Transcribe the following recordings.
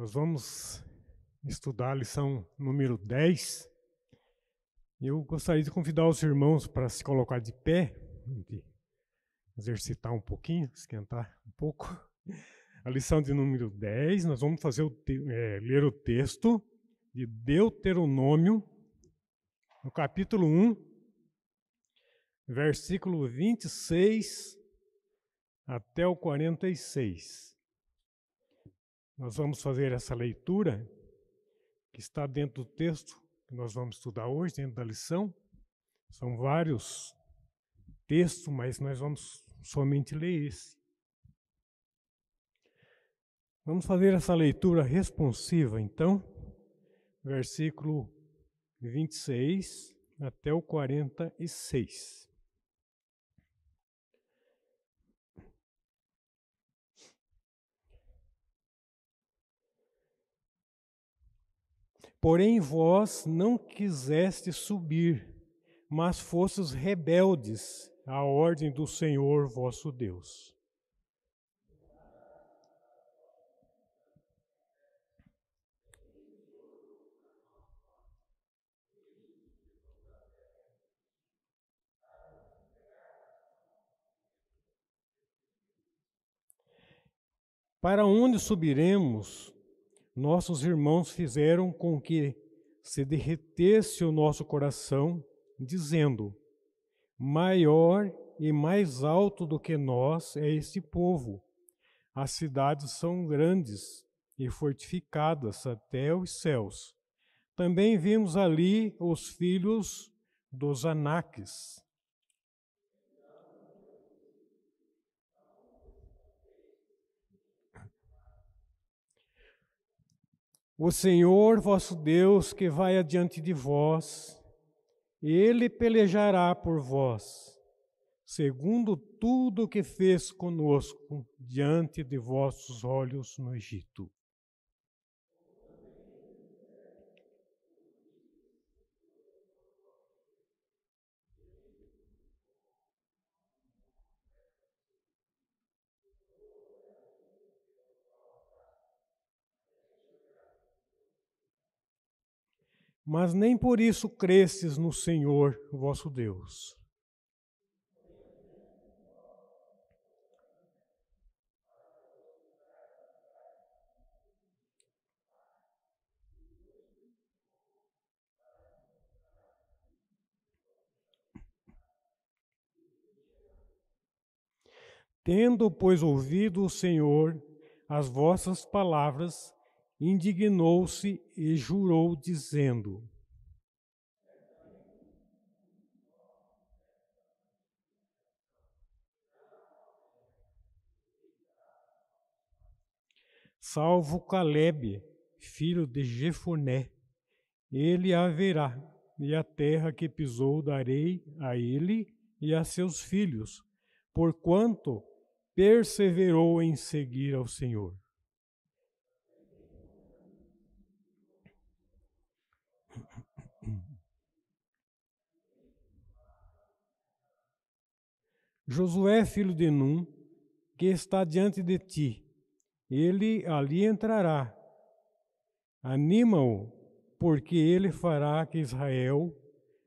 Nós vamos estudar a lição número 10. Eu gostaria de convidar os irmãos para se colocar de pé, de exercitar um pouquinho, esquentar um pouco. A lição de número 10, nós vamos fazer ler o texto de Deuteronômio, no capítulo 1, versículo 26 até o 46. Nós vamos fazer essa leitura que está dentro do texto que nós vamos estudar hoje, dentro da lição. São vários textos, mas nós vamos somente ler esse. Vamos fazer essa leitura responsiva, então, versículo 26 até o 46. Porém vós não quisestes subir, mas fostes rebeldes à ordem do Senhor vosso Deus. Para onde subiremos? Nossos irmãos fizeram com que se derretesse o nosso coração, dizendo: maior e mais alto do que nós é este povo. As cidades são grandes e fortificadas até os céus. Também vimos ali os filhos dos Anaques. O Senhor vosso Deus que vai adiante de vós, Ele pelejará por vós, segundo tudo o que fez conosco diante de vossos olhos no Egito. Mas nem por isso crestes no Senhor vosso Deus. Tendo, pois, ouvido o Senhor as vossas palavras, indignou-se e jurou, dizendo: salvo Calebe, filho de Jefoné, ele haverá, e a terra que pisou darei a ele e a seus filhos, porquanto perseverou em seguir ao Senhor. Josué, filho de Num, que está diante de ti, ele ali entrará. Anima-o, porque ele fará que Israel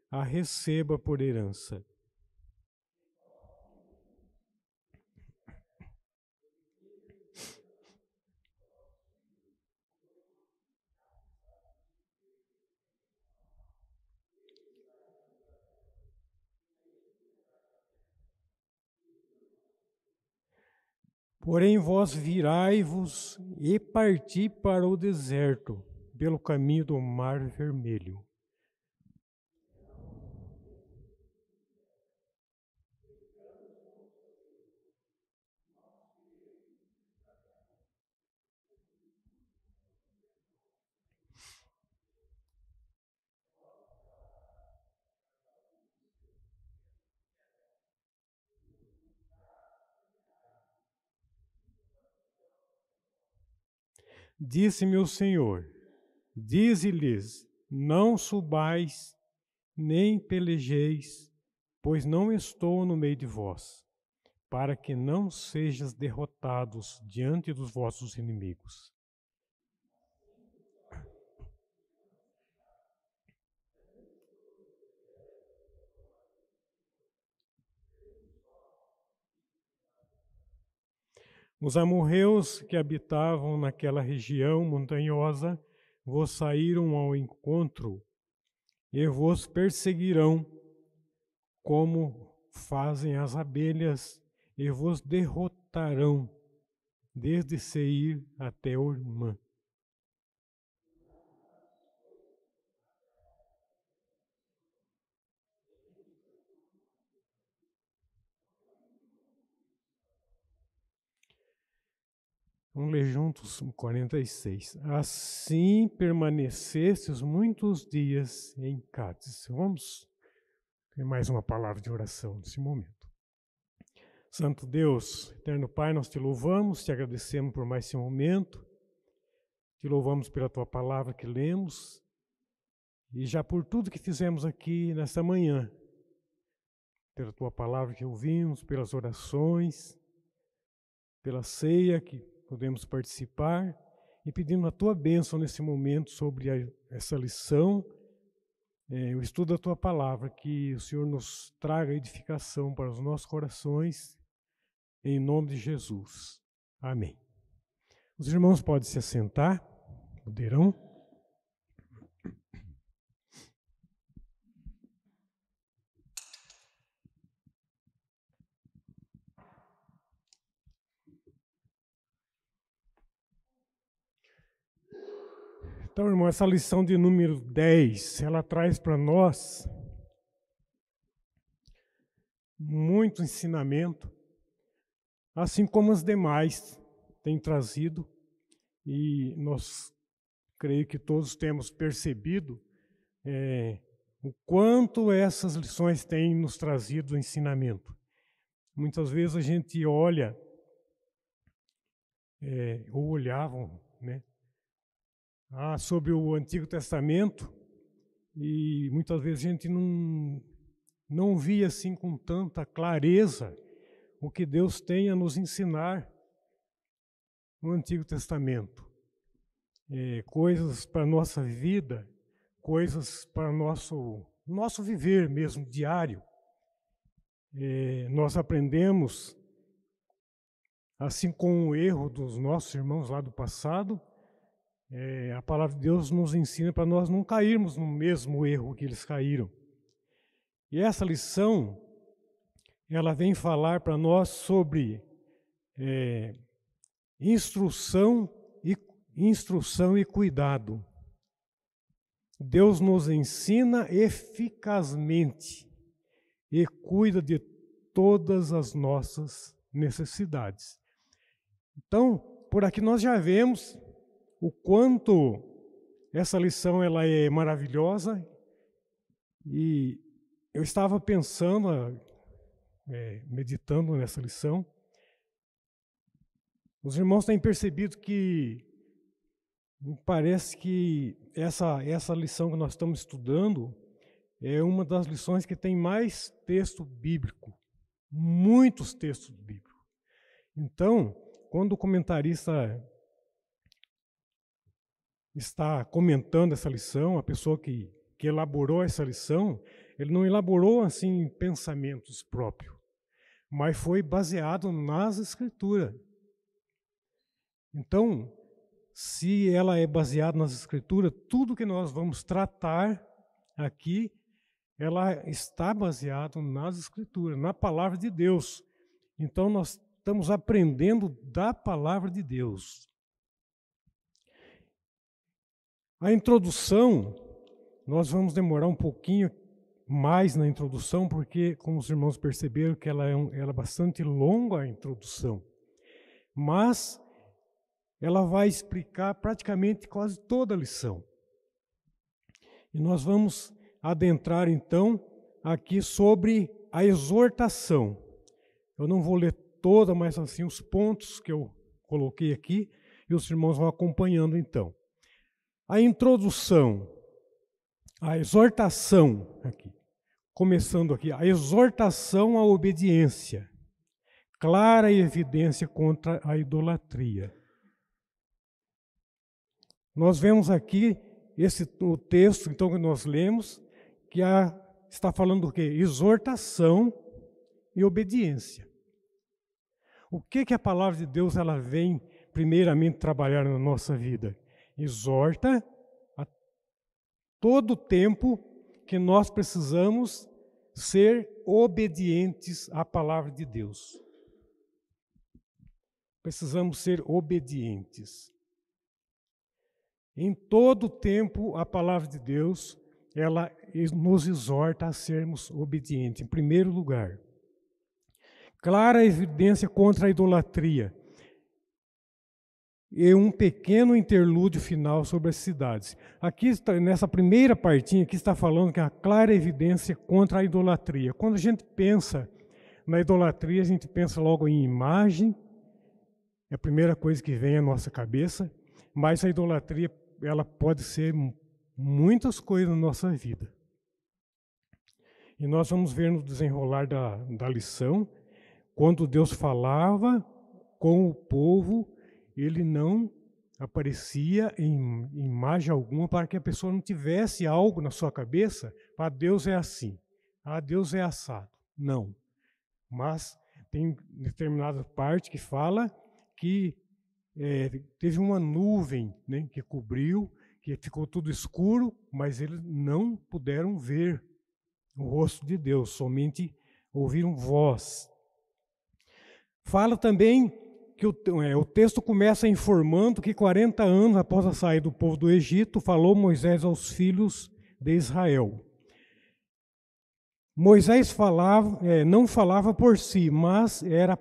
a receba por herança. Porém vós virai-vos e parti para o deserto, pelo caminho do Mar Vermelho. Disse-me o Senhor: dize-lhes, não subais, nem pelejeis, pois não estou no meio de vós, para que não sejais derrotados diante dos vossos inimigos. Os amorreus que habitavam naquela região montanhosa vos saíram ao encontro e vos perseguirão, como fazem as abelhas, e vos derrotarão, desde Seir até Ormã. Vamos ler juntos o 46. Assim permanecestes muitos dias em Cádiz. Vamos ter mais uma palavra de oração nesse momento. Santo Deus, eterno Pai, nós te louvamos, te agradecemos por mais esse momento. Te louvamos pela tua palavra que lemos e já por tudo que fizemos aqui nesta manhã. Pela tua palavra que ouvimos, pelas orações, pela ceia que podemos participar e pedindo a tua bênção nesse momento sobre essa lição, o estudo da tua palavra, que o Senhor nos traga edificação para os nossos corações, em nome de Jesus. Amém. Os irmãos podem se assentar, poderão. Então, irmão, essa lição de número 10, ela traz para nós muito ensinamento, assim como as demais têm trazido, e nós creio que todos temos percebido o quanto essas lições têm nos trazido ensinamento. Muitas vezes a gente olha, ou olhavam, né, sobre o Antigo Testamento, e muitas vezes a gente não via assim com tanta clareza o que Deus tem a nos ensinar no Antigo Testamento. Coisas para a nossa vida, coisas para o nosso viver mesmo, diário. Nós aprendemos, assim com o erro dos nossos irmãos lá do passado, a palavra de Deus nos ensina para nós não cairmos no mesmo erro que eles caíram. E essa lição, ela vem falar para nós sobre instrução e cuidado. Deus nos ensina eficazmente e cuida de todas as nossas necessidades. Então, por aqui nós já vemos o quanto essa lição ela é maravilhosa, e eu estava pensando, meditando nessa lição. Os irmãos têm percebido que parece que essa lição que nós estamos estudando é uma das lições que tem mais texto bíblico, muitos textos bíblicos. Então, quando o comentarista está comentando essa lição, a pessoa que elaborou essa lição, ele não elaborou assim pensamentos próprios, mas foi baseado nas Escrituras. Então, se ela é baseada nas Escrituras, tudo que nós vamos tratar aqui, ela está baseada nas Escrituras, na Palavra de Deus. Então, nós estamos aprendendo da Palavra de Deus. A introdução, nós vamos demorar um pouquinho mais na introdução, porque, como os irmãos perceberam, que ela é bastante longa, a introdução. Mas ela vai explicar praticamente quase toda a lição. E nós vamos adentrar, então, aqui sobre a exortação. Eu não vou ler toda, mas assim os pontos que eu coloquei aqui, e os irmãos vão acompanhando, então. A introdução, a exortação, aqui, começando aqui, a exortação à obediência, clara evidência contra a idolatria. Nós vemos aqui o texto, então, que nós lemos, que está falando do quê? Exortação e obediência. O que a palavra de Deus ela vem primeiramente trabalhar na nossa vida? Exorta a todo tempo que nós precisamos ser obedientes à palavra de Deus. Precisamos ser obedientes. Em todo tempo, a palavra de Deus, ela nos exorta a sermos obedientes. Em primeiro lugar, clara evidência contra a idolatria. E um pequeno interlúdio final sobre as cidades. Aqui, nessa primeira partinha, aqui está falando que é a clara evidência contra a idolatria. Quando a gente pensa na idolatria, a gente pensa logo em imagem, é a primeira coisa que vem à nossa cabeça, mas a idolatria, ela pode ser muitas coisas na nossa vida. E nós vamos ver no desenrolar da lição, quando Deus falava com o povo, ele não aparecia em imagem alguma para que a pessoa não tivesse algo na sua cabeça, para Deus é assim, Deus é assado. Não. Mas tem determinada parte que fala que teve uma nuvem, né, que cobriu, que ficou tudo escuro, mas eles não puderam ver o rosto de Deus, somente ouviram voz. Fala também que o texto começa informando que 40 anos após a saída do povo do Egito, falou Moisés aos filhos de Israel. Moisés não falava por si, mas era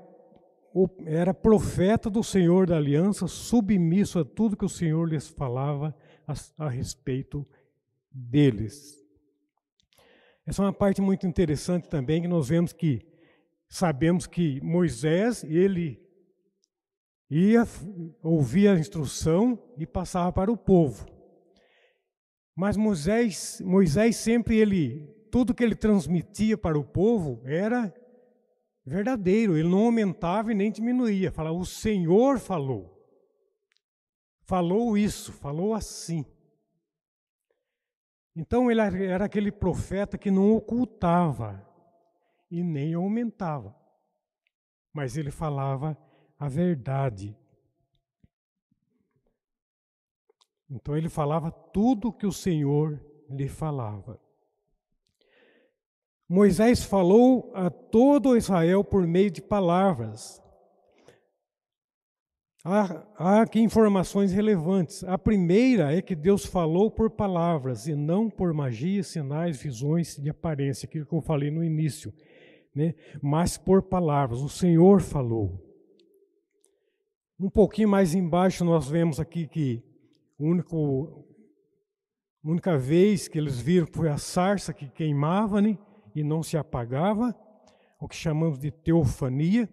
profeta do Senhor da aliança, submisso a tudo que o Senhor lhes falava a respeito deles. Essa é uma parte muito interessante também, que nós sabemos que Moisés, ele ia ouvir a instrução e passava para o povo. Mas Moisés sempre, tudo que ele transmitia para o povo era verdadeiro, ele não aumentava e nem diminuía. Falava, o Senhor falou. Falou isso, falou assim. Então ele era aquele profeta que não ocultava e nem aumentava. Mas ele falava a verdade. Então ele falava tudo o que o Senhor lhe falava. Moisés falou a todo Israel por meio de palavras. Há aqui informações relevantes. A primeira é que Deus falou por palavras e não por magia, sinais, visões de aparência, aquilo que eu falei no início, né? Mas por palavras. O Senhor falou. Um pouquinho mais embaixo nós vemos aqui que a única vez que eles viram foi a sarça que queimava, né, e não se apagava, o que chamamos de teofania.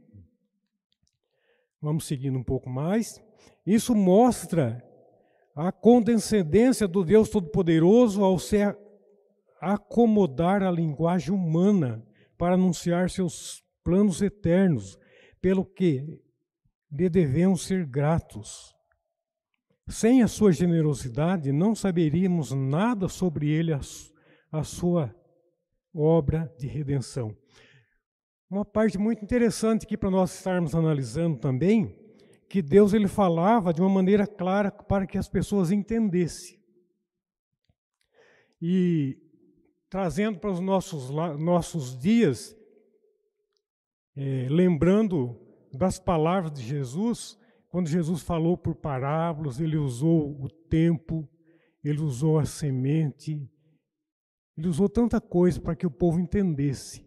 Vamos seguindo um pouco mais. Isso mostra a condescendência do Deus Todo-Poderoso ao se acomodar à linguagem humana para anunciar seus planos eternos, pelo que lhe devemos ser gratos. Sem a sua generosidade, não saberíamos nada sobre ele, a sua obra de redenção. Uma parte muito interessante aqui para nós estarmos analisando também, que Deus ele falava de uma maneira clara para que as pessoas entendessem. E trazendo para os nossos dias, lembrando das palavras de Jesus, quando Jesus falou por parábolas, ele usou o tempo, ele usou a semente, ele usou tanta coisa para que o povo entendesse.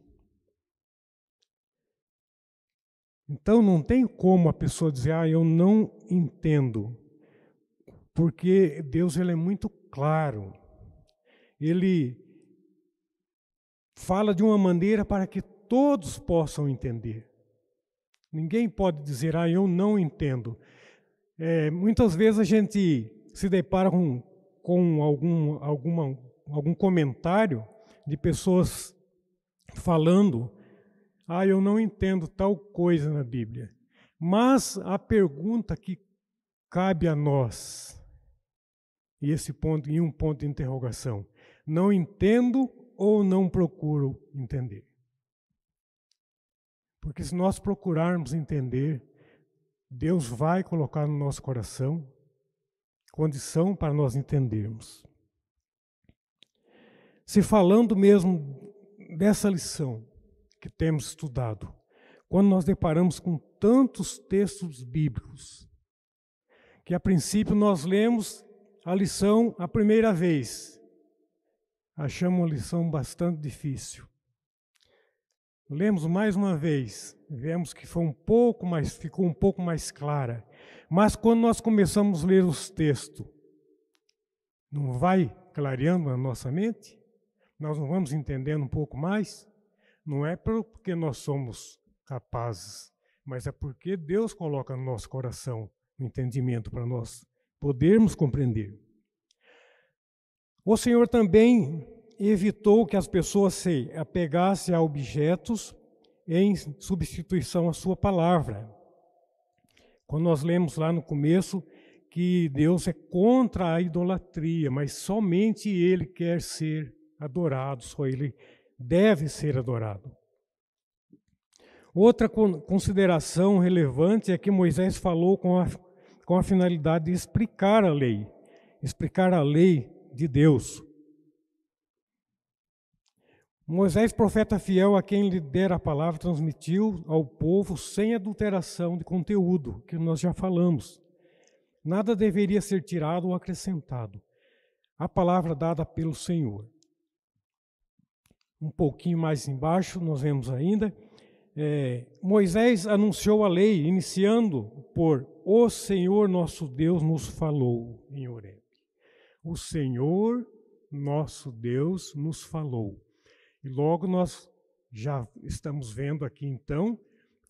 Então não tem como a pessoa dizer, eu não entendo, porque Deus ele é muito claro. Ele fala de uma maneira para que todos possam entender. Ninguém pode dizer, eu não entendo. Muitas vezes a gente se depara com algum comentário de pessoas falando, eu não entendo tal coisa na Bíblia. Mas a pergunta que cabe a nós, e um ponto de interrogação, não entendo ou não procuro entender? Porque se nós procurarmos entender, Deus vai colocar no nosso coração condição para nós entendermos. Se falando mesmo dessa lição que temos estudado, quando nós deparamos com tantos textos bíblicos, que a princípio nós lemos a lição a primeira vez, achamos uma lição bastante difícil. Lemos mais uma vez, vemos que ficou um pouco mais clara. Mas quando nós começamos a ler os textos, não vai clareando na nossa mente? Nós não vamos entendendo um pouco mais? Não é porque nós somos capazes, mas é porque Deus coloca no nosso coração o entendimento para nós podermos compreender. O Senhor também evitou que as pessoas se apegassem a objetos em substituição à sua palavra. Quando nós lemos lá no começo que Deus é contra a idolatria, mas somente Ele quer ser adorado, só Ele deve ser adorado. Outra consideração relevante é que Moisés falou com a finalidade de explicar a lei de Deus. Moisés, profeta fiel a quem lhe dera a palavra, transmitiu ao povo sem adulteração de conteúdo, que nós já falamos. Nada deveria ser tirado ou acrescentado. A palavra dada pelo Senhor. Um pouquinho mais embaixo, nós vemos ainda, Moisés anunciou a lei, iniciando por o Senhor nosso Deus nos falou em Horebe. O Senhor nosso Deus nos falou. E logo nós já estamos vendo aqui então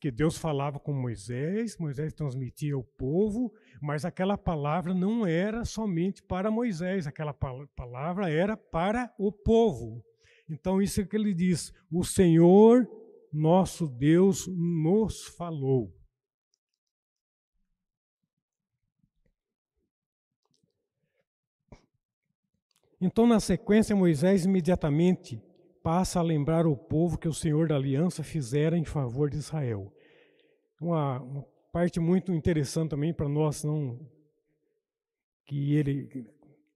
que Deus falava com Moisés, Moisés transmitia ao povo, mas aquela palavra não era somente para Moisés, aquela palavra era para o povo. Então isso é que ele diz, o Senhor nosso Deus nos falou. Então na sequência Moisés imediatamente passa a lembrar o povo que o Senhor da Aliança fizera em favor de Israel. Uma parte muito interessante também para nós, que ele,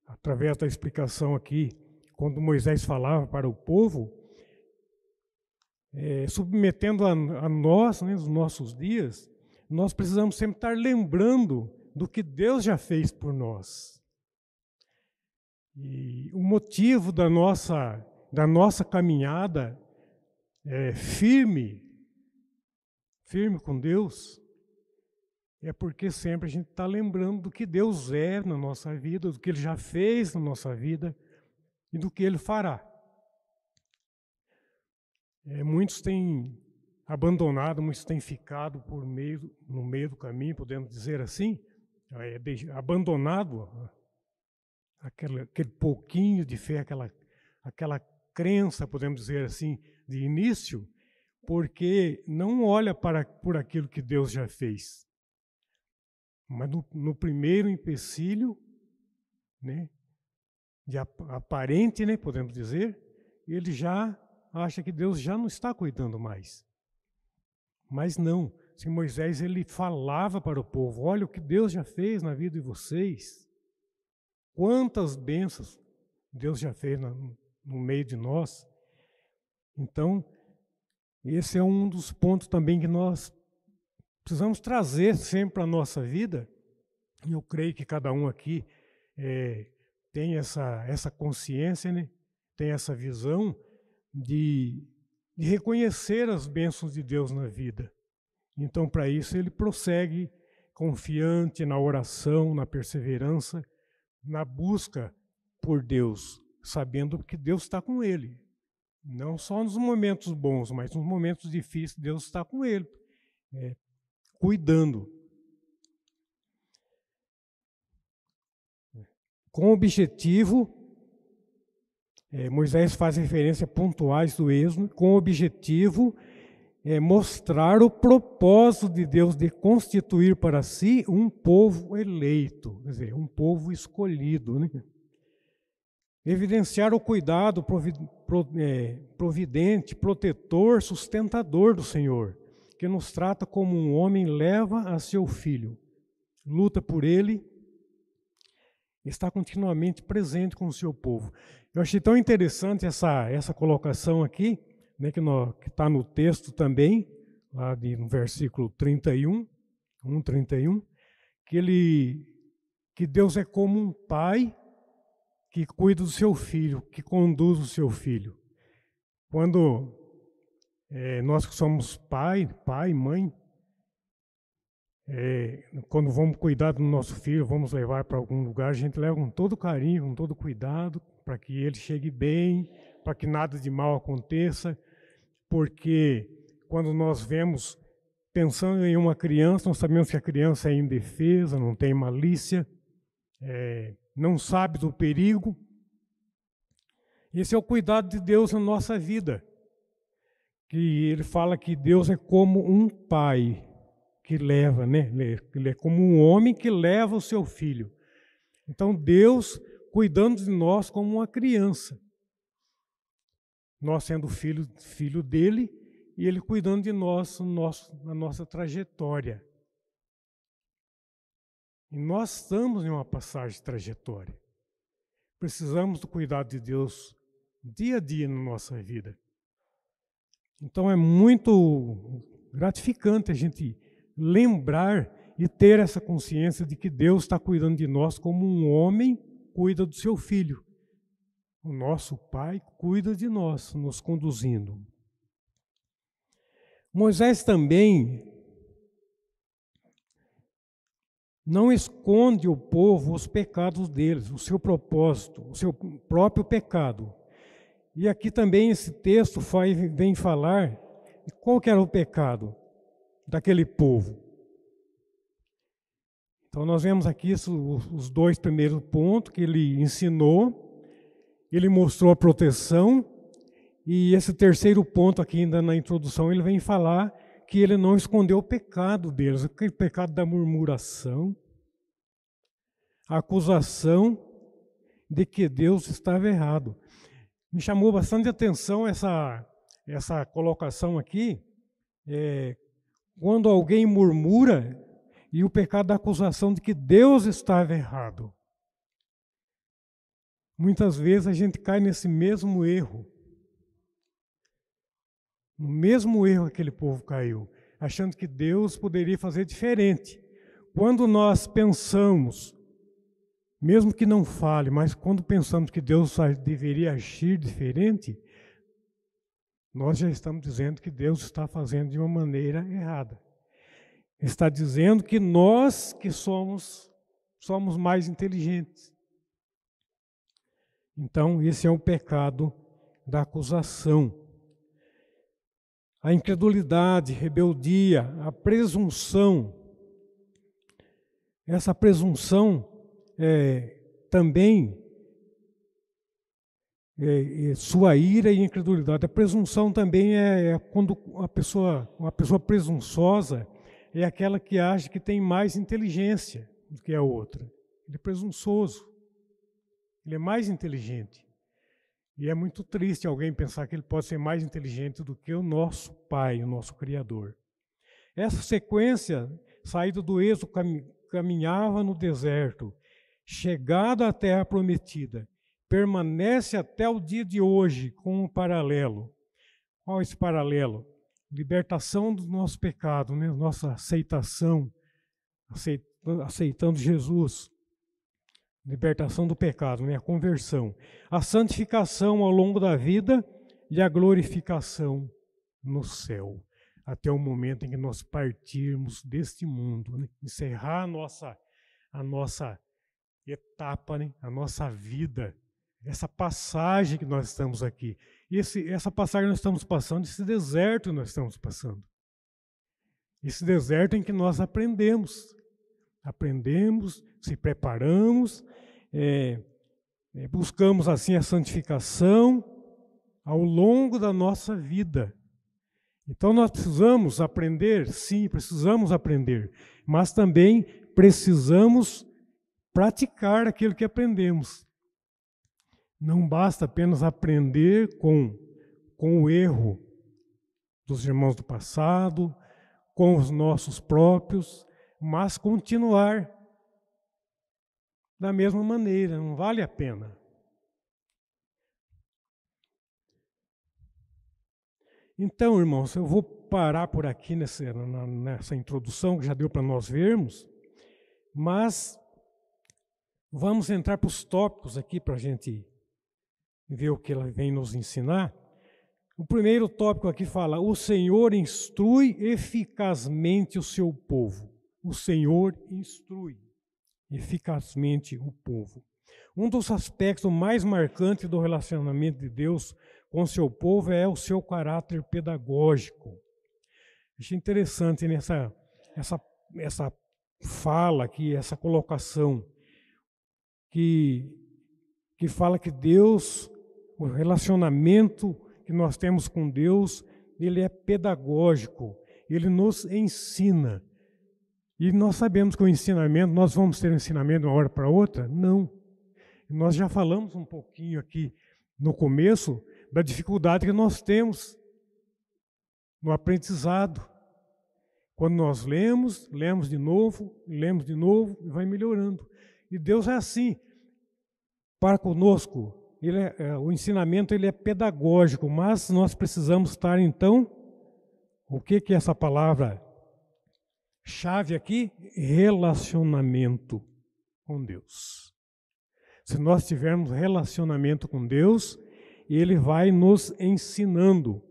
através da explicação aqui, quando Moisés falava para o povo, submetendo a nós, nos nossos dias, nós precisamos sempre estar lembrando do que Deus já fez por nós. E o motivo da nossa caminhada firme com Deus, é porque sempre a gente está lembrando do que Deus é na nossa vida, do que Ele já fez na nossa vida e do que Ele fará. Muitos têm abandonado, muitos têm ficado no meio do caminho, podemos dizer assim, abandonado aquele pouquinho de fé, aquela crença, podemos dizer assim, de início, porque não olha por aquilo que Deus já fez. Mas no primeiro empecilho, né, de aparente, né, podemos dizer, ele já acha que Deus já não está cuidando mais. Mas não, se Moisés ele falava para o povo, olha o que Deus já fez na vida de vocês, quantas bênçãos Deus já fez no meio de nós. Então, esse é um dos pontos também que nós precisamos trazer sempre para a nossa vida. E eu creio que cada um aqui tem essa consciência, né? Tem essa visão de reconhecer as bênçãos de Deus na vida. Então, para isso, ele prossegue confiante na oração, na perseverança, na busca por Deus, sabendo que Deus está com ele. Não só nos momentos bons, mas nos momentos difíceis, Deus está com ele, cuidando. Com o objetivo, Moisés faz referência pontuais do Êxodo, com o objetivo mostrar o propósito de Deus de constituir para si um povo eleito, quer dizer, um povo escolhido, né? Evidenciar o cuidado providente, protetor, sustentador do Senhor, que nos trata como um homem leva a seu filho, luta por ele, está continuamente presente com o seu povo. Eu achei tão interessante essa colocação aqui, né, que está no texto também, lá no versículo 31, 1:31, que Deus é como um pai que cuida do seu filho, que conduz o seu filho. Quando nós que somos pai, mãe, quando vamos cuidar do nosso filho, vamos levar para algum lugar, a gente leva com todo carinho, com todo cuidado, para que ele chegue bem, para que nada de mal aconteça, porque quando nós vemos, pensando em uma criança, nós sabemos que a criança é indefesa, não tem malícia, não sabe do perigo. Esse é o cuidado de Deus na nossa vida. Que ele fala que Deus é como um pai que leva, né? Ele é como um homem que leva o seu filho. Então Deus cuidando de nós como uma criança. Nós sendo filho dele e ele cuidando de nós na nossa trajetória. E nós estamos em uma passagem de trajetória. Precisamos do cuidado de Deus dia a dia na nossa vida. Então é muito gratificante a gente lembrar e ter essa consciência de que Deus está cuidando de nós como um homem cuida do seu filho. O nosso Pai cuida de nós, nos conduzindo. Moisés também não esconde ao povo os pecados deles, o seu propósito, o seu próprio pecado. E aqui também esse texto vem falar de qual que era o pecado daquele povo. Então nós vemos aqui os dois primeiros pontos que ele ensinou, ele mostrou a proteção, e esse terceiro ponto aqui ainda na introdução ele vem falar que ele não escondeu o pecado deles, aquele pecado da murmuração, a acusação de que Deus estava errado. Me chamou bastante atenção essa colocação aqui, quando alguém murmura e o pecado da acusação de que Deus estava errado. Muitas vezes a gente cai nesse mesmo erro. No mesmo erro que aquele povo caiu, achando que Deus poderia fazer diferente. Quando nós pensamos, mesmo que não fale, mas quando pensamos que Deus deveria agir diferente, nós já estamos dizendo que Deus está fazendo de uma maneira errada. Está dizendo que nós que somos mais inteligentes. Então, esse é o pecado da acusação. A incredulidade, rebeldia, a presunção. Essa presunção também sua ira e incredulidade. A presunção também é quando uma pessoa presunçosa é aquela que acha que tem mais inteligência do que a outra. Ele é presunçoso. Ele é mais inteligente. E é muito triste alguém pensar que ele pode ser mais inteligente do que o nosso Pai, o nosso Criador. Essa sequência, saída do Êxodo, caminhava no deserto, chegada à terra prometida, permanece até o dia de hoje com um paralelo. Qual é esse paralelo? Libertação do nosso pecado, né? Nossa aceitação, aceitando Jesus. Libertação do pecado, né? A conversão. A santificação ao longo da vida e a glorificação no céu. Até o momento em que nós partirmos deste mundo, né? Encerrar a nossa etapa, né? A nossa vida, essa passagem que nós estamos aqui. Essa passagem que nós estamos passando, esse deserto que nós estamos passando. Esse deserto em que nós aprendemos, se preparamos, buscamos assim a santificação ao longo da nossa vida. Então nós precisamos aprender, sim, precisamos aprender, mas também precisamos praticar aquilo que aprendemos. Não basta apenas aprender com o erro dos irmãos do passado, com os nossos próprios, mas continuar da mesma maneira, não vale a pena. Então, irmãos, eu vou parar por aqui nessa introdução que já deu para nós vermos, mas vamos entrar para os tópicos aqui para a gente ver o que ela vem nos ensinar. O primeiro tópico aqui fala: o Senhor instrui eficazmente o seu povo. O Senhor instrui eficazmente o povo. Um dos aspectos mais marcantes do relacionamento de Deus com o seu povo é o seu caráter pedagógico. Achei interessante essa fala aqui, essa colocação, que fala que Deus, o relacionamento que nós temos com Deus, ele é pedagógico, ele nos ensina. E nós sabemos que o ensinamento, nós vamos ter um ensinamento de uma hora para outra? Não. Nós já falamos um pouquinho aqui no começo da dificuldade que nós temos no aprendizado. Quando nós lemos de novo e vai melhorando. E Deus é assim. Para conosco, o ensinamento ele é pedagógico, mas nós precisamos estar então, o que é essa palavra chave aqui? Relacionamento com Deus. Se nós tivermos relacionamento com Deus, Ele vai nos ensinando.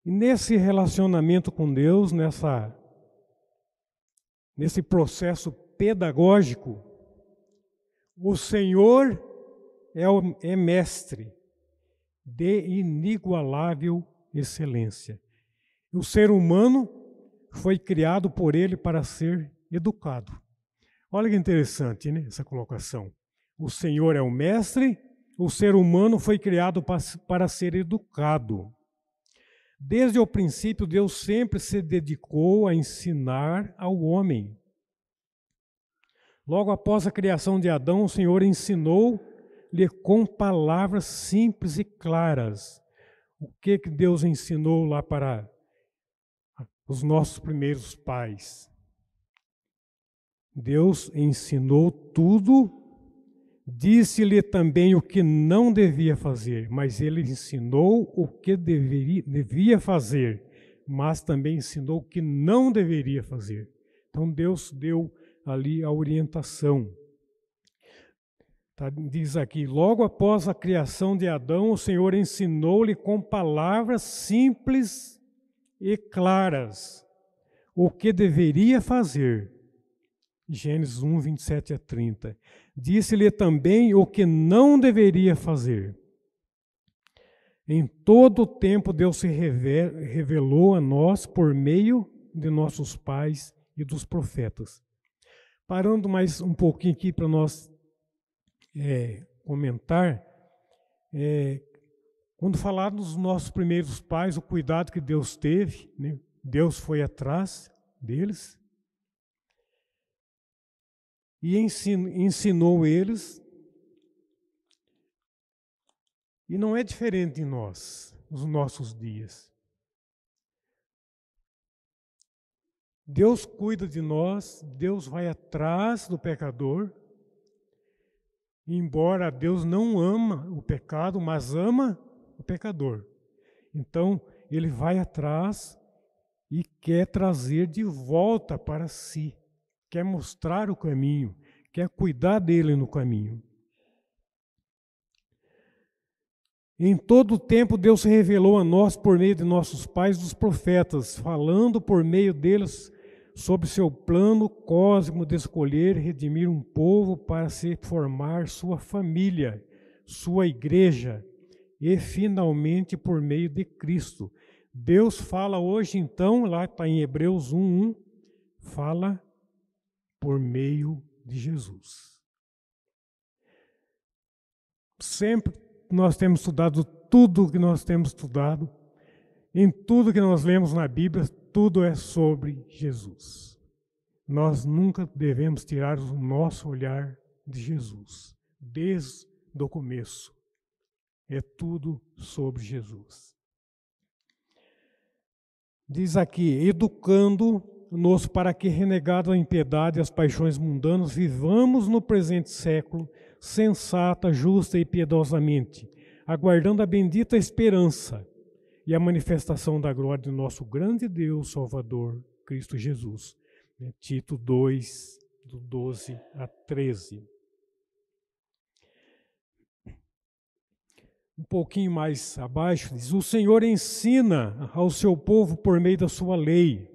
E nesse relacionamento com Deus, nesse processo pedagógico, o Senhor é mestre de inigualável excelência. O ser humano foi criado por Ele para ser educado. Olha que interessante, né, essa colocação. O Senhor é o mestre, o ser humano foi criado para ser educado. Desde o princípio, Deus sempre se dedicou a ensinar ao homem. Logo após a criação de Adão, o Senhor ensinou-lhe com palavras simples e claras. O que Deus ensinou lá para os nossos primeiros pais? Deus ensinou tudo, disse-lhe também o que não devia fazer, mas Ele ensinou o que devia fazer, mas também ensinou o que não deveria fazer. Então Deus deu ali a orientação. Diz aqui: logo após a criação de Adão, o Senhor ensinou-lhe com palavras simples e claras o que deveria fazer. Gênesis 1, 27 a 30. Disse-lhe também o que não deveria fazer. Em todo o tempo, Deus se revelou a nós por meio de nossos pais e dos profetas. Parando mais um pouquinho aqui para nós comentar, quando falar dos nossos primeiros pais, o cuidado que Deus teve, né? Deus foi atrás deles e ensinou eles. E não é diferente em nós, nos nossos dias. Deus cuida de nós, Deus vai atrás do pecador. Embora Deus não ama o pecado, mas ama o pecador. Então, Ele vai atrás e quer trazer de volta para si. Quer mostrar o caminho, quer cuidar dele no caminho. Em todo o tempo, Deus se revelou a nós por meio de nossos pais, dos profetas, falando por meio deles sobre seu plano cósmico de escolher e redimir um povo para se formar sua família, sua igreja, e finalmente por meio de Cristo. Deus fala hoje, então, lá está em Hebreus 1:1, fala por meio de Jesus. Sempre nós temos estudado tudo que nós temos estudado, em tudo que nós lemos na Bíblia, tudo é sobre Jesus. Nós nunca devemos tirar o nosso olhar de Jesus, desde o começo. É tudo sobre Jesus. Diz aqui, educando-nos para que, renegado a impiedade e as paixões mundanas, vivamos no presente século sensata, justa e piedosamente, aguardando a bendita esperança e a manifestação da glória do nosso grande Deus, Salvador, Cristo Jesus. Tito 2, do 12 a 13. Um pouquinho mais abaixo, diz: o Senhor ensina ao seu povo por meio da sua lei,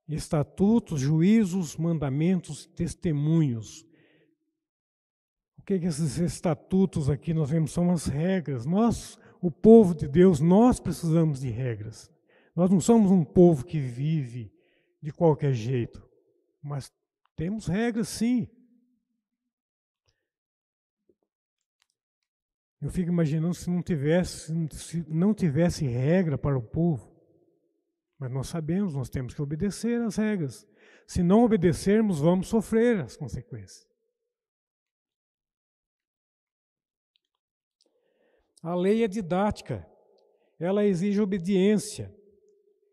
estatutos, juízos, mandamentos, testemunhos. O que esses estatutos aqui nós vemos são as regras. Nós, o povo de Deus, nós precisamos de regras. Nós não somos um povo que vive de qualquer jeito, mas temos regras sim. Eu fico imaginando se não tivesse regra para o povo. Mas nós sabemos, nós temos que obedecer às regras. Se não obedecermos, vamos sofrer as consequências. A lei é didática, ela exige obediência,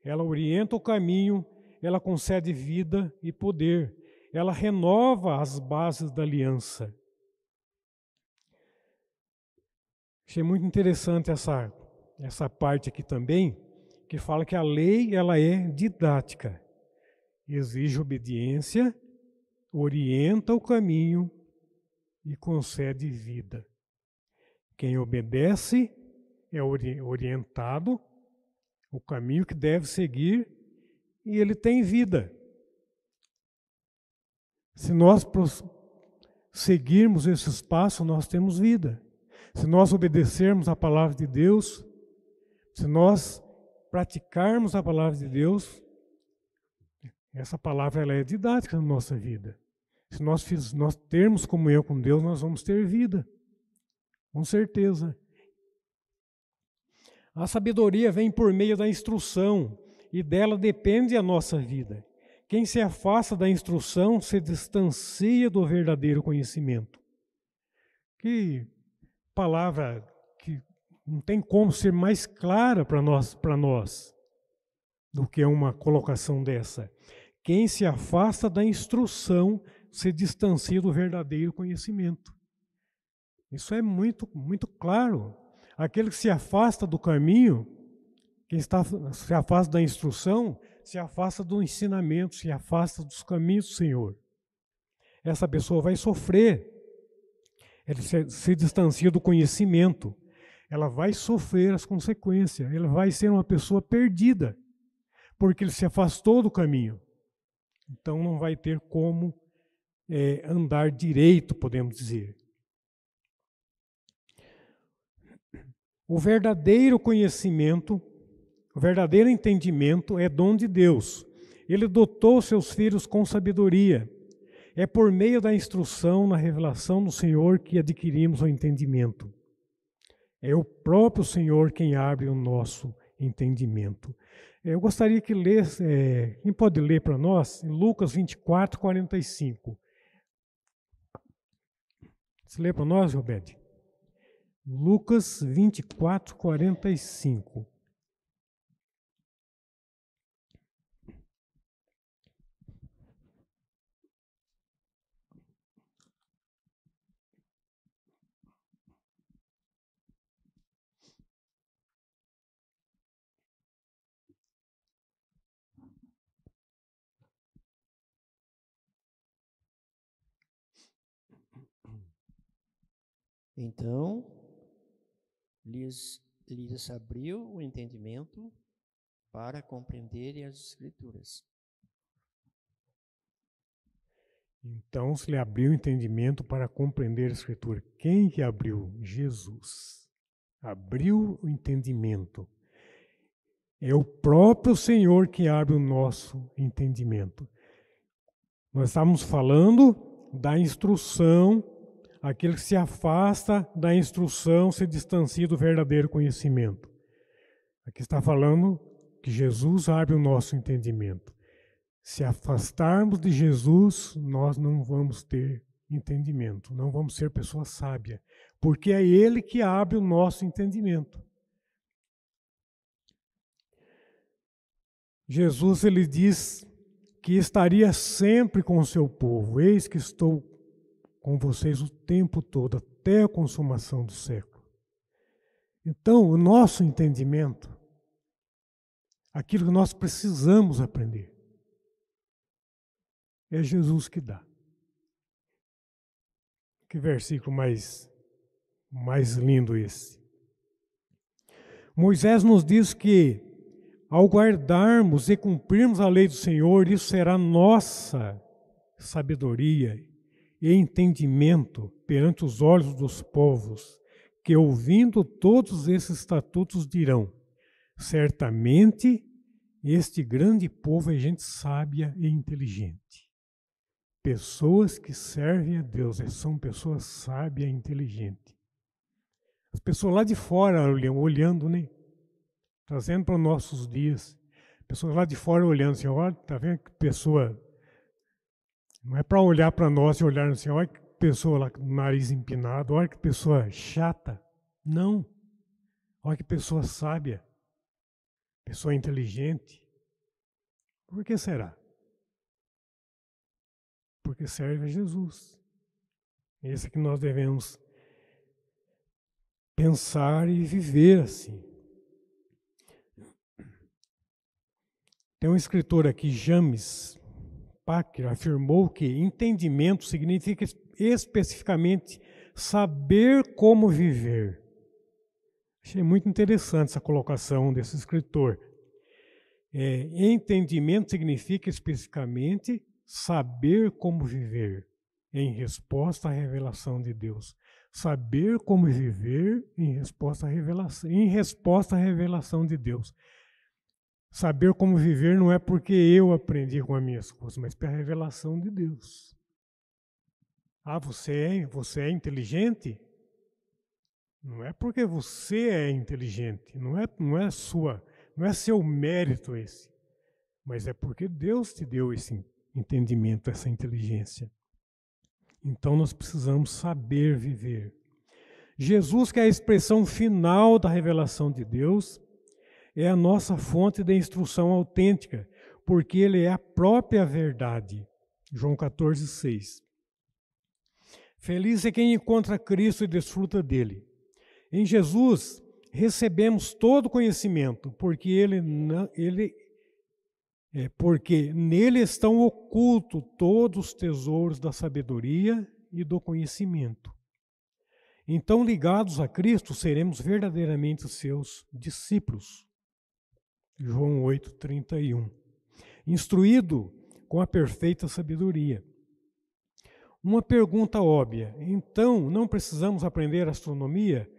ela orienta o caminho, ela concede vida e poder, ela renova as bases da aliança. Achei muito interessante essa parte aqui também, que fala que a lei ela é didática, exige obediência, orienta o caminho e concede vida. Quem obedece é orientado, o caminho que deve seguir, e ele tem vida. Se nós seguirmos esses passos, nós temos vida. Se nós obedecermos a palavra de Deus, se nós praticarmos a palavra de Deus, essa palavra ela é didática na nossa vida. Se nós termos comunhão com Deus, nós vamos ter vida, com certeza. A sabedoria vem por meio da instrução e dela depende a nossa vida. Quem se afasta da instrução se distancia do verdadeiro conhecimento. Que palavra que não tem como ser mais clara para nós do que uma colocação dessa. Quem se afasta da instrução se distancia do verdadeiro conhecimento. Isso é muito, muito claro. Aquele que se afasta do caminho, quem se afasta da instrução, se afasta do ensinamento, se afasta dos caminhos do Senhor. Essa pessoa vai sofrer. Ele se distancia do conhecimento. Ela vai sofrer as consequências. Ela vai ser uma pessoa perdida, porque ele se afastou do caminho. Então não vai ter como andar direito, podemos dizer. O verdadeiro conhecimento, o verdadeiro entendimento é dom de Deus. Ele dotou seus filhos com sabedoria. É por meio da instrução, na revelação do Senhor que adquirimos o entendimento. É o próprio Senhor quem abre o nosso entendimento. Eu gostaria que lesse, quem pode ler para nós, em Lucas 24, 45. Você lê para nós, Roberto? Lucas 24, 45. Então, lhes abriu o entendimento para compreenderem as Escrituras. Então se lhe abriu o entendimento para compreender a Escritura. Quem que abriu? Jesus. Abriu o entendimento. É o próprio Senhor que abre o nosso entendimento. Nós estamos falando da instrução. Aquele que se afasta da instrução se distancia do verdadeiro conhecimento. Aqui está falando que Jesus abre o nosso entendimento. Se afastarmos de Jesus, nós não vamos ter entendimento, não vamos ser pessoa sábia, porque é Ele que abre o nosso entendimento. Jesus, ele diz que estaria sempre com o seu povo. Eis que estou com vocês o tempo todo, até a consumação do século. Então, o nosso entendimento, aquilo que nós precisamos aprender, é Jesus que dá. Que versículo mais lindo esse. Moisés nos diz que, ao guardarmos e cumprirmos a lei do Senhor, isso será nossa sabedoria e entendimento perante os olhos dos povos, que ouvindo todos esses estatutos dirão: certamente este grande povo é gente sábia e inteligente. Pessoas que servem a Deus são pessoas sábias e inteligentes. As pessoas lá de fora olhando, né? Trazendo para os nossos dias. Pessoas lá de fora olhando assim, olha, tá vendo que pessoa. Não é para olhar para nós e olhar assim, olha que pessoa lá com o nariz empinado, olha que pessoa chata. Não. Olha que pessoa sábia. Pessoa inteligente. Por que será? Porque serve a Jesus. Esse que nós devemos pensar e viver assim. Tem um escritor aqui, James Packer, afirmou que entendimento significa especificamente saber como viver. Achei muito interessante essa colocação desse escritor. Entendimento significa especificamente saber como viver em resposta à revelação de Deus. Saber como viver em resposta à revelação de Deus. Saber como viver não é porque eu aprendi com as minhas coisas, mas pela revelação de Deus. Ah, você é inteligente? Não é porque você é inteligente, não é seu mérito esse, mas é porque Deus te deu esse entendimento, essa inteligência. Então nós precisamos saber viver. Jesus, que é a expressão final da revelação de Deus, é a nossa fonte de instrução autêntica, porque Ele é a própria verdade. João 14:6. Feliz é quem encontra Cristo e desfruta dele. Em Jesus recebemos todo o conhecimento, porque porque nele estão ocultos todos os tesouros da sabedoria e do conhecimento. Então, ligados a Cristo, seremos verdadeiramente seus discípulos. João 8:31. Instruído com a perfeita sabedoria. Uma pergunta óbvia. Então, não precisamos aprender astronomia?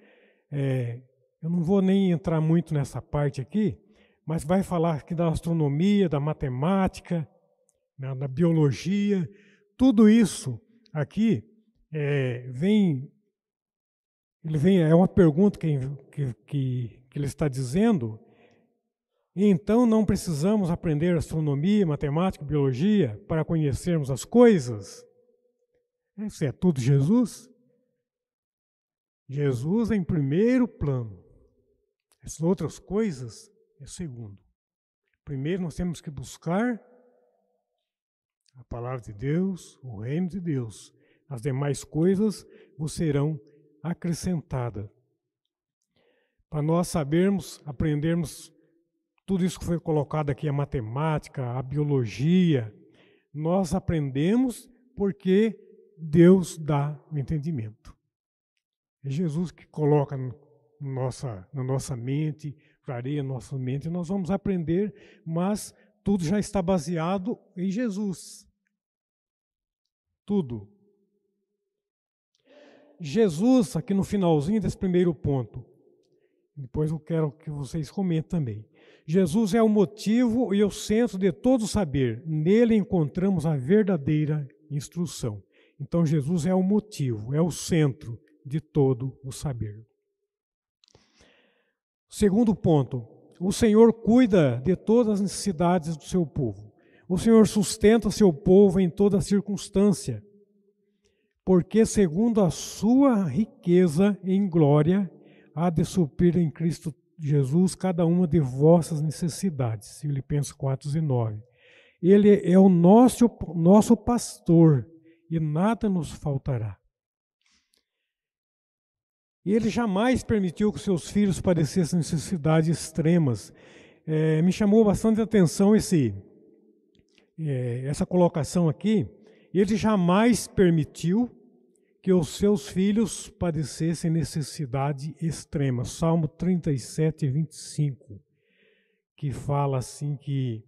Eu não vou nem entrar muito nessa parte aqui, mas vai falar aqui da astronomia, da matemática, da biologia. Tudo isso aqui é uma pergunta que ele está dizendo. Então não precisamos aprender astronomia, matemática, biologia para conhecermos as coisas? Isso é tudo Jesus? Jesus é em primeiro plano. Essas outras coisas é segundo. Primeiro nós temos que buscar a palavra de Deus, o reino de Deus. As demais coisas vos serão acrescentadas. Para nós sabermos, aprendermos tudo isso que foi colocado aqui, a matemática, a biologia, nós aprendemos porque Deus dá o entendimento. É Jesus que coloca na nossa mente, clareia a nossa mente, e nós vamos aprender, mas tudo já está baseado em Jesus. Tudo. Jesus, aqui no finalzinho desse primeiro ponto, depois eu quero que vocês comentem também. Jesus é o motivo e o centro de todo saber. Nele encontramos a verdadeira instrução. Então Jesus é o motivo, é o centro de todo o saber. Segundo ponto, o Senhor cuida de todas as necessidades do seu povo. O Senhor sustenta seu povo em toda circunstância, porque segundo a sua riqueza em glória, há de suprir em Cristo Jesus cada uma de vossas necessidades. Filipenses 4:19. Ele é o nosso pastor e nada nos faltará. Ele jamais permitiu que seus filhos padecessem necessidades extremas. Me chamou bastante atenção essa colocação aqui. Ele jamais permitiu que os seus filhos padecessem necessidade extrema. Salmo 37:25, que fala assim que,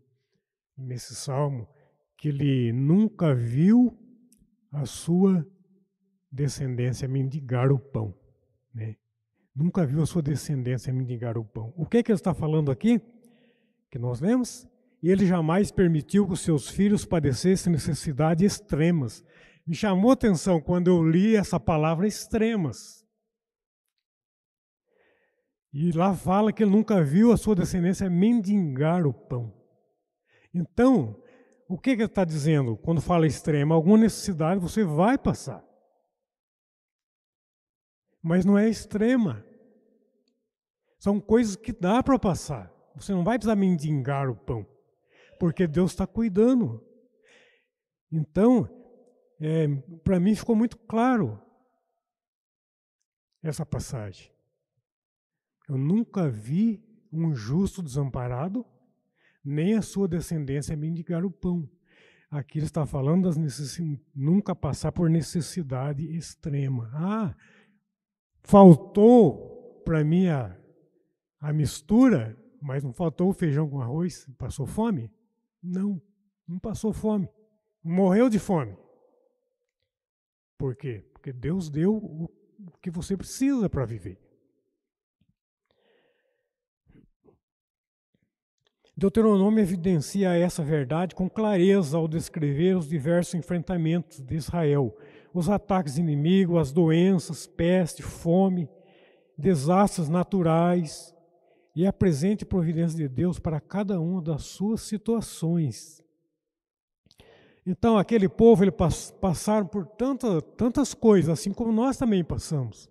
nesse salmo, que ele nunca viu a sua descendência mendigar o pão. Né? Nunca viu a sua descendência mendigar o pão. O que ele está falando aqui? Que nós lemos? E ele jamais permitiu que os seus filhos padecessem necessidades extremas. Me chamou a atenção quando eu li essa palavra extremas. E lá fala que ele nunca viu a sua descendência mendigar o pão. Então, o que ele está dizendo quando fala extrema? Alguma necessidade você vai passar. Mas não é extrema. São coisas que dá para passar. Você não vai precisar mendigar o pão, porque Deus está cuidando. Então, para mim ficou muito claro essa passagem. Eu nunca vi um justo desamparado, nem a sua descendência mendigar o pão. Aqui ele está falando nunca passar por necessidade extrema. Faltou para mim a mistura, mas não faltou o feijão com arroz. Passou fome? Não passou fome. Morreu de fome. Por quê? Porque Deus deu o que você precisa para viver. Deuteronômio evidencia essa verdade com clareza ao descrever os diversos enfrentamentos de Israel, os ataques inimigos, as doenças, peste, fome, desastres naturais e a presente providência de Deus para cada uma das suas situações. Então, aquele povo, eles passaram por tantas coisas, assim como nós também passamos.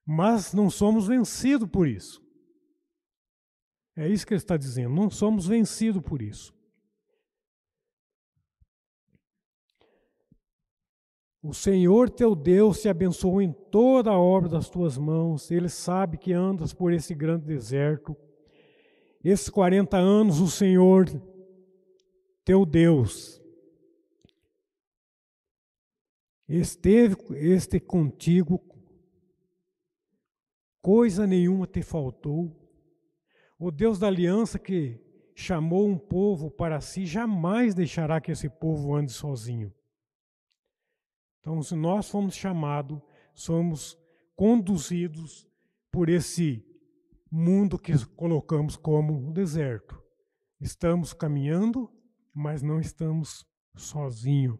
Mas não somos vencidos por isso. É isso que ele está dizendo, não somos vencidos por isso. O Senhor teu Deus te abençoou em toda a obra das tuas mãos. Ele sabe que andas por esse grande deserto. Esses 40 anos o Senhor teu Deus esteve contigo, coisa nenhuma te faltou. O Deus da aliança que chamou um povo para si, jamais deixará que esse povo ande sozinho. Então, se nós fomos chamados, somos conduzidos por esse mundo que colocamos como um deserto. Estamos caminhando, mas não estamos sozinhos.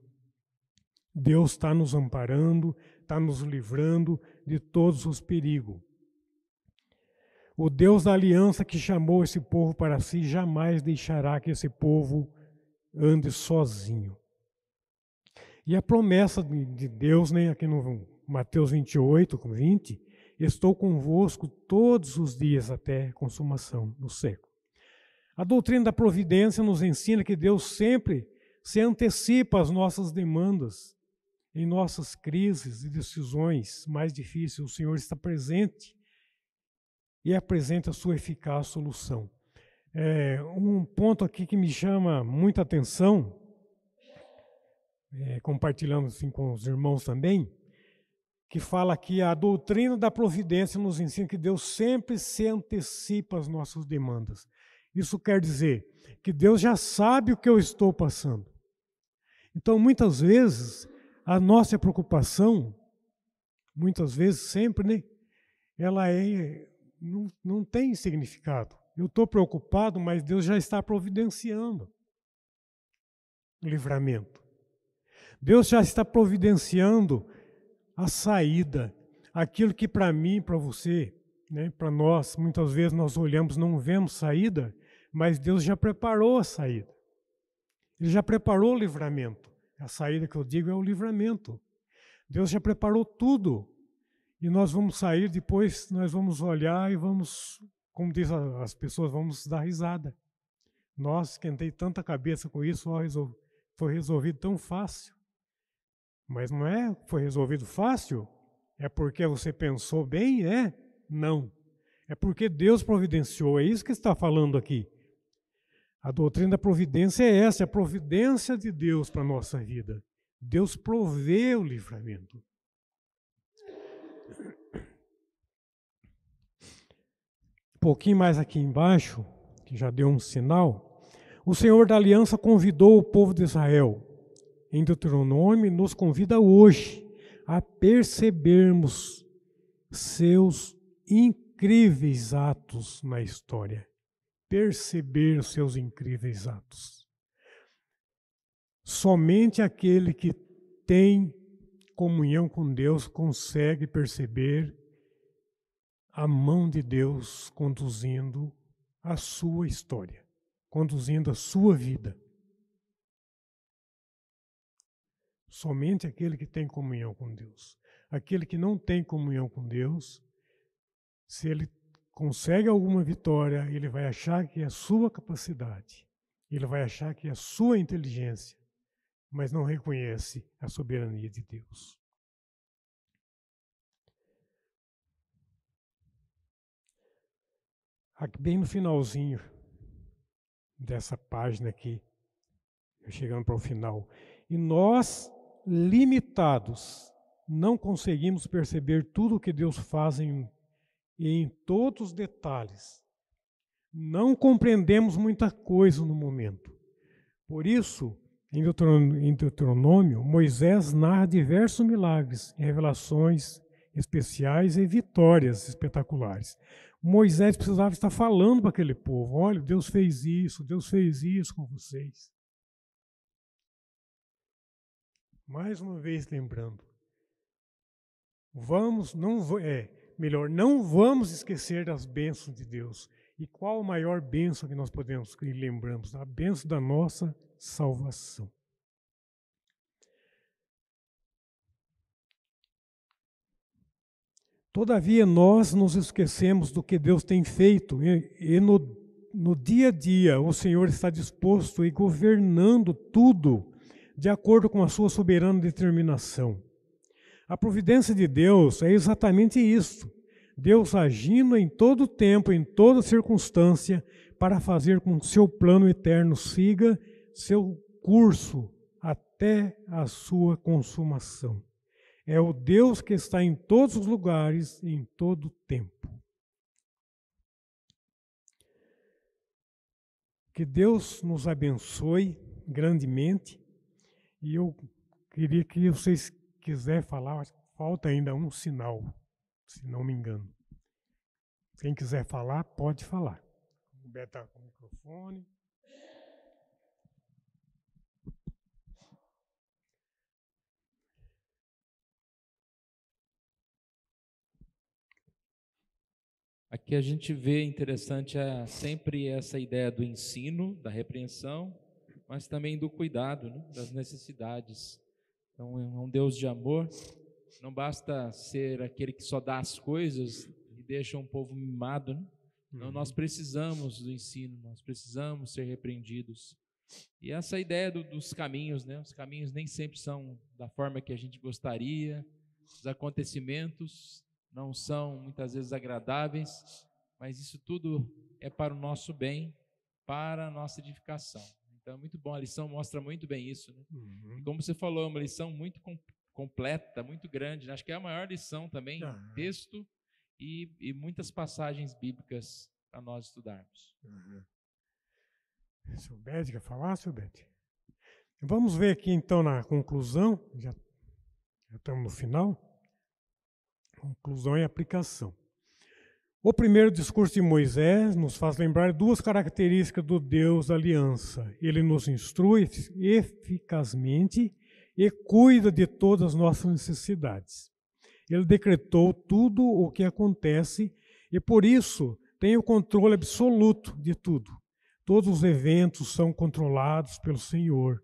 Deus está nos amparando, está nos livrando de todos os perigos. O Deus da aliança que chamou esse povo para si jamais deixará que esse povo ande sozinho. E a promessa de Deus, né, aqui no Mateus 28:20, estou convosco todos os dias até a consumação do século. A doutrina da providência nos ensina que Deus sempre se antecipa às nossas demandas, em nossas crises e decisões mais difíceis. O Senhor está presente e apresenta a sua eficaz solução. Um ponto aqui que me chama muita atenção, compartilhando assim com os irmãos também, que fala que a doutrina da providência nos ensina que Deus sempre se antecipa às nossas demandas. Isso quer dizer que Deus já sabe o que eu estou passando. Então, muitas vezes, a nossa preocupação, muitas vezes, sempre, né, ela não tem significado. Eu estou preocupado, mas Deus já está providenciando o livramento. Deus já está providenciando a saída. Aquilo que para mim, para você, né, para nós, muitas vezes nós olhamos, não vemos saída, mas Deus já preparou a saída. Ele já preparou o livramento. A saída que eu digo é o livramento. Deus já preparou tudo. E nós vamos sair, depois nós vamos olhar e vamos como diz as pessoas, vamos dar risada. Nossa, esquentei tanta cabeça com isso, foi resolvido tão fácil. Mas não é foi resolvido fácil? É porque você pensou bem? Não. É porque Deus providenciou, é isso que está falando aqui. A doutrina da providência é essa, é a providência de Deus para a nossa vida. Deus provê o livramento. Um pouquinho mais aqui embaixo, que já deu um sinal, o Senhor da Aliança convidou o povo de Israel. Em Deuteronômio, nos convida hoje a percebermos seus incríveis atos na história. Perceber os seus incríveis atos. Somente aquele que tem comunhão com Deus consegue perceber a mão de Deus conduzindo a sua história, conduzindo a sua vida. Somente aquele que tem comunhão com Deus. Aquele que não tem comunhão com Deus, se ele consegue alguma vitória, ele vai achar que é a sua capacidade, ele vai achar que é a sua inteligência, mas não reconhece a soberania de Deus. Aqui bem no finalzinho dessa página aqui, chegando para o final, e nós, limitados, não conseguimos perceber tudo o que Deus faz em todos os detalhes. Não compreendemos muita coisa no momento. Por isso, em Deuteronômio, Moisés narra diversos milagres, revelações especiais e vitórias espetaculares. Moisés precisava estar falando para aquele povo: olha, Deus fez isso com vocês. Mais uma vez lembrando, não vamos esquecer das bênçãos de Deus. E qual a maior bênção que nós podemos que lembramos? A bênção da nossa salvação. Todavia, nós nos esquecemos do que Deus tem feito e no dia a dia o Senhor está disposto e governando tudo de acordo com a sua soberana determinação. A providência de Deus é exatamente isso. Deus agindo em todo tempo, em toda circunstância, para fazer com que seu plano eterno siga seu curso até a sua consumação. É o Deus que está em todos os lugares, em todo o tempo. Que Deus nos abençoe grandemente. E eu queria que vocês quiserem falar, falta ainda um sinal, se não me engano. Quem quiser falar, pode falar. O Beto está com o microfone. Aqui a gente vê interessante sempre essa ideia do ensino, da repreensão, mas também do cuidado, né, das necessidades. Então, é um Deus de amor. Não basta ser aquele que só dá as coisas e deixa um povo mimado, né? Então, nós precisamos do ensino, nós precisamos ser repreendidos. E essa ideia dos caminhos, né? Os caminhos nem sempre são da forma que a gente gostaria, os acontecimentos não são muitas vezes agradáveis, mas isso tudo é para o nosso bem, para a nossa edificação. Então é muito bom, a lição mostra muito bem isso, né? E como você falou, é uma lição muito completa, muito grande, né? Acho que é a maior lição também, texto e muitas passagens bíblicas para nós estudarmos. Seu Bede quer falar, seu Bede? Vamos ver aqui então na conclusão, já estamos no final. Conclusão e aplicação. O primeiro discurso de Moisés nos faz lembrar duas características do Deus da aliança. Ele nos instrui eficazmente e cuida de todas as nossas necessidades. Ele decretou tudo o que acontece e, por isso, tem o controle absoluto de tudo. Todos os eventos são controlados pelo Senhor.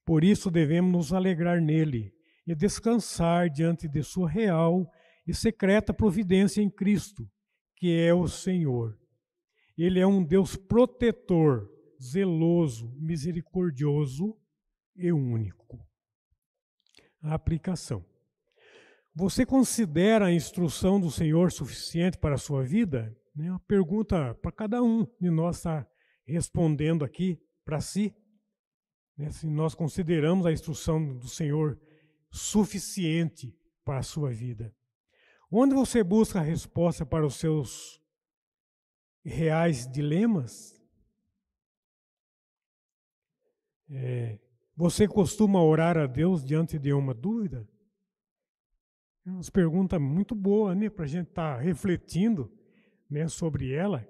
Por isso, devemos nos alegrar nele e descansar diante de sua real e secreta providência em Cristo, que é o Senhor. Ele é um Deus protetor, zeloso, misericordioso e único. A aplicação. Você considera a instrução do Senhor suficiente para a sua vida? É uma pergunta para cada um de nós estar respondendo aqui para si. Se nós consideramos a instrução do Senhor suficiente para a sua vida. Onde você busca a resposta para os seus reais dilemas? Você costuma orar a Deus diante de uma dúvida? É uma pergunta muito boa, né, para a gente estar refletindo, né, sobre ela.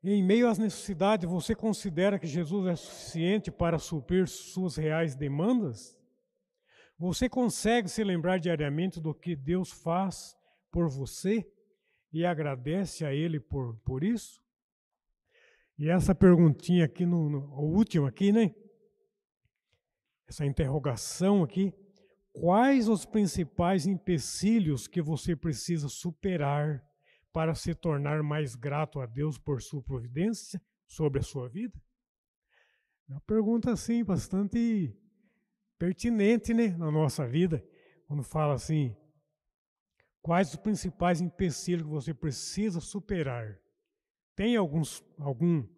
Em meio às necessidades, você considera que Jesus é suficiente para suprir suas reais demandas? Você consegue se lembrar diariamente do que Deus faz por você e agradece a Ele por isso? E essa perguntinha aqui, o último aqui, né? Essa interrogação aqui. Quais os principais empecilhos que você precisa superar para se tornar mais grato a Deus por sua providência sobre a sua vida? É uma pergunta, assim, bastante pertinente, né, na nossa vida. Quando fala assim, quais os principais empecilhos que você precisa superar? Tem algum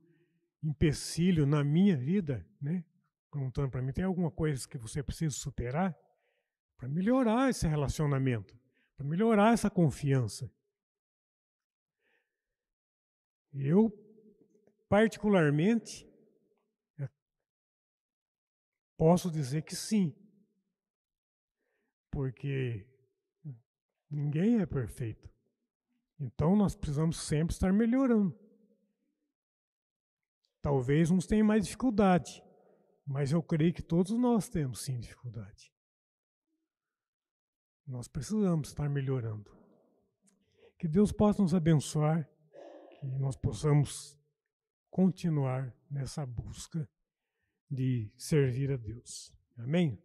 empecilho na minha vida, né? Perguntando para mim, tem alguma coisa que você precisa superar para melhorar esse relacionamento, para melhorar essa confiança? Eu, particularmente, posso dizer que sim, porque ninguém é perfeito. Então, nós precisamos sempre estar melhorando. Talvez uns tenham mais dificuldade, mas eu creio que todos nós temos sim dificuldade. Nós precisamos estar melhorando. Que Deus possa nos abençoar, que nós possamos continuar nessa busca de servir a Deus. Amém?